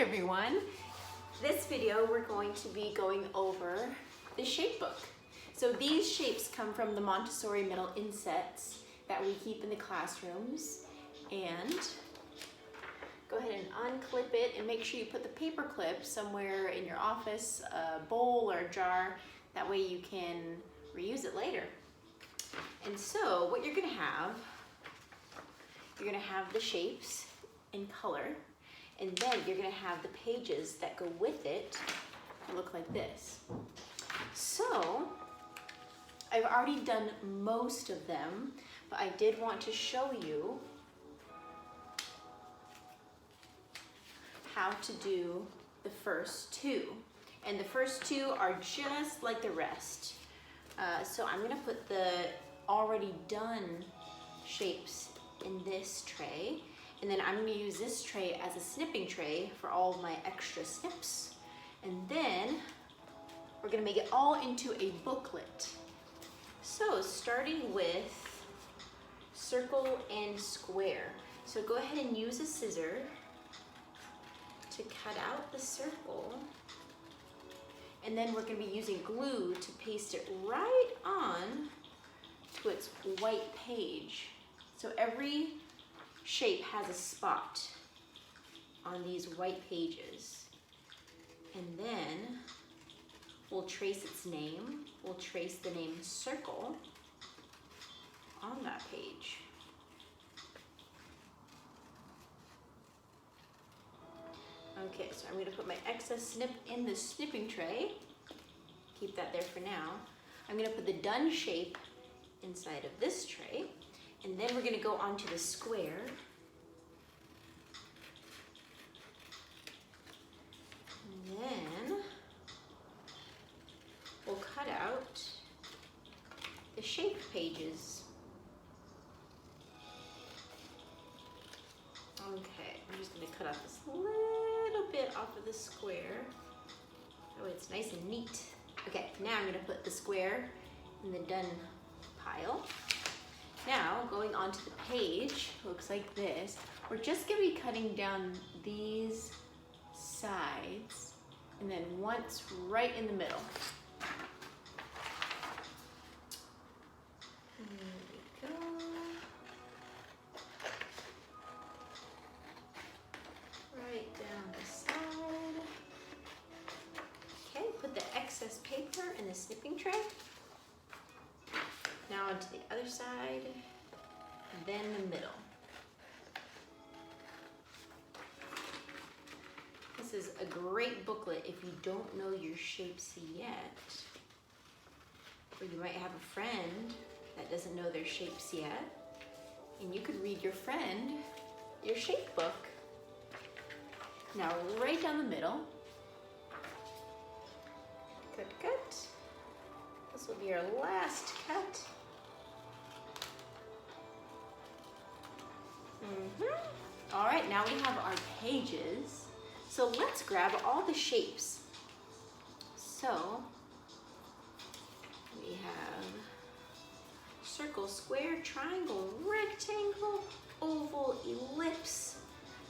everyone. This video we're going to be going over the shape book. So these shapes come from the Montessori metal insets that we keep in the classrooms. And go ahead and unclip it and make sure you put the paper clip somewhere in your office, a bowl or a jar. That way you can reuse it later. And so what you're gonna have the shapes in color, and then you're gonna have the pages that go with it look like this. So I've already done most of them, but I did want to show you how to do the first two. And the first two are just like the rest. So I'm gonna put the already done shapes in this tray, and then I'm gonna use this tray as a snipping tray for all of my extra snips. And then we're gonna make it all into a booklet. So starting with circle and square. So go ahead and use a scissor to cut out the circle. And then we're gonna be using glue to paste it right on to its white page. So every shape has a spot on these white pages. And then we'll trace its name. We'll trace the name circle on that page. Okay, so I'm gonna put my excess snip in the snipping tray. Keep that there for now. I'm gonna put the done shape inside of this tray. And then we're gonna go onto the square. And then we'll cut out the shape pages. Okay, I'm just gonna cut off this little bit off of the square. That way it's nice and neat. Okay, now I'm gonna put the square in the done pile. Now, going onto the page, looks like this. We're just gonna be cutting down these sides and then once right in the middle. There we go. Right down the side. Okay, put the excess paper in the snipping tray. Now onto the other side, then the middle. This is a great booklet if you don't know your shapes yet. Or you might have a friend that doesn't know their shapes yet. And you could read your friend your shape book. Now right down the middle. Cut, cut. This will be our last cut. All right, now we have our pages. So let's grab all the shapes. So we have circle, square, triangle, rectangle, oval, ellipse,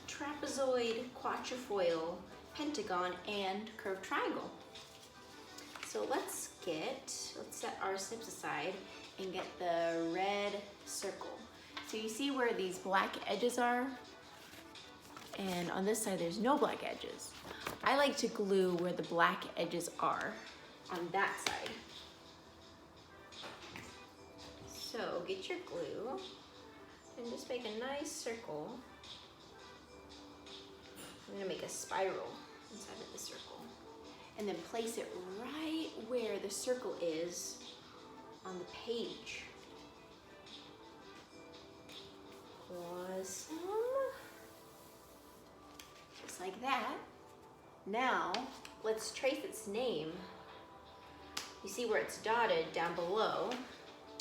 trapezoid, quatrefoil, pentagon, and curved triangle. So let's set our snips aside and get the red circle. So you see where these black edges are? And on this side, there's no black edges. I like to glue where the black edges are on that side. So get your glue and just make a nice circle. I'm gonna make a spiral inside of the circle. And then place it right where the circle is on the page. Awesome. Just like that. Now, let's trace its name. You see where it's dotted down below.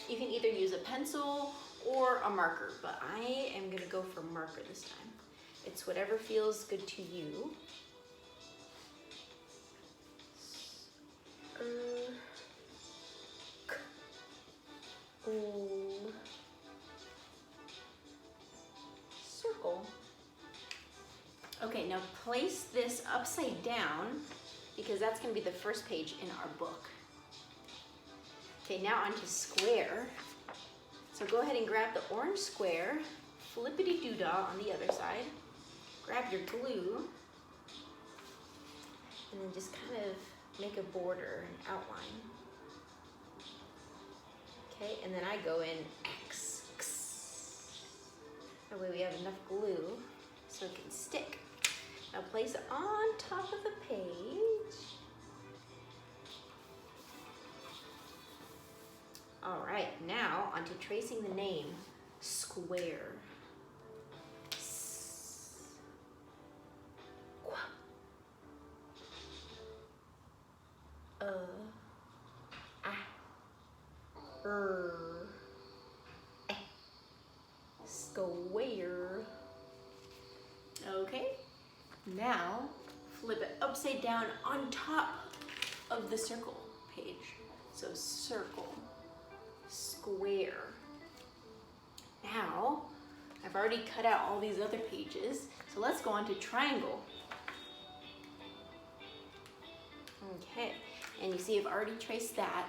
You can either use a pencil or a marker, but I am gonna go for marker this time. It's whatever feels good to you. Circle. Okay, now place this upside down because that's going to be the first page in our book. Okay, now onto square. So go ahead and grab the orange square, flippity-doo-dah on the other side, grab your glue, and then just kind of make a border and outline. Okay, and then I go in X. That way we have enough glue so it can stick. Now place it on top of the page. All right, now onto tracing the name, square. Square. Okay, now flip it upside down on top of the circle page. So circle, square. Now, I've already cut out all these other pages, so let's go on to triangle. Okay, and you see I've already traced that,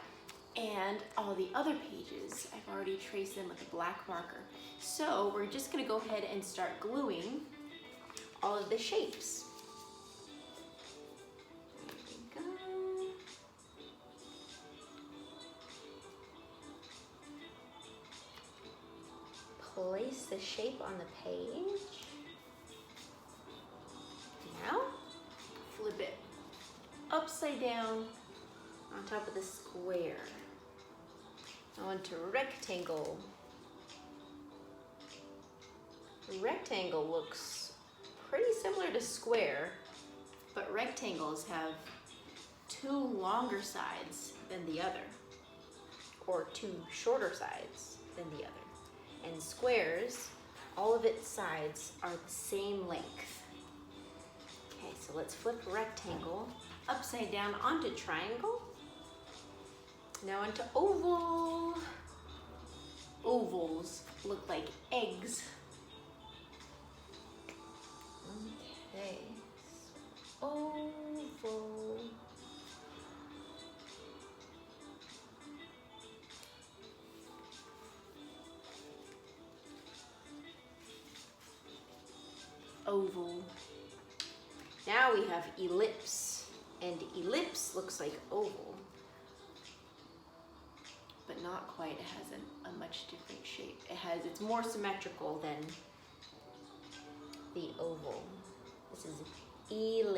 and all the other pages, I've already traced them with a black marker. So we're just gonna go ahead and start gluing all of the shapes. There we go. Place the shape on the page. Now, flip it upside down on top of the square. Now onto rectangle. Rectangle looks pretty similar to square, but rectangles have two longer sides than the other, or two shorter sides than the other. And squares, all of its sides are the same length. Okay, so let's flip rectangle upside down onto triangle. Now onto oval. Ovals look like eggs. Okay, oval. Oval. Now we have ellipse, and ellipse looks like oval, but not quite. It has a much different shape. It's more symmetrical than the oval. This is ellipse.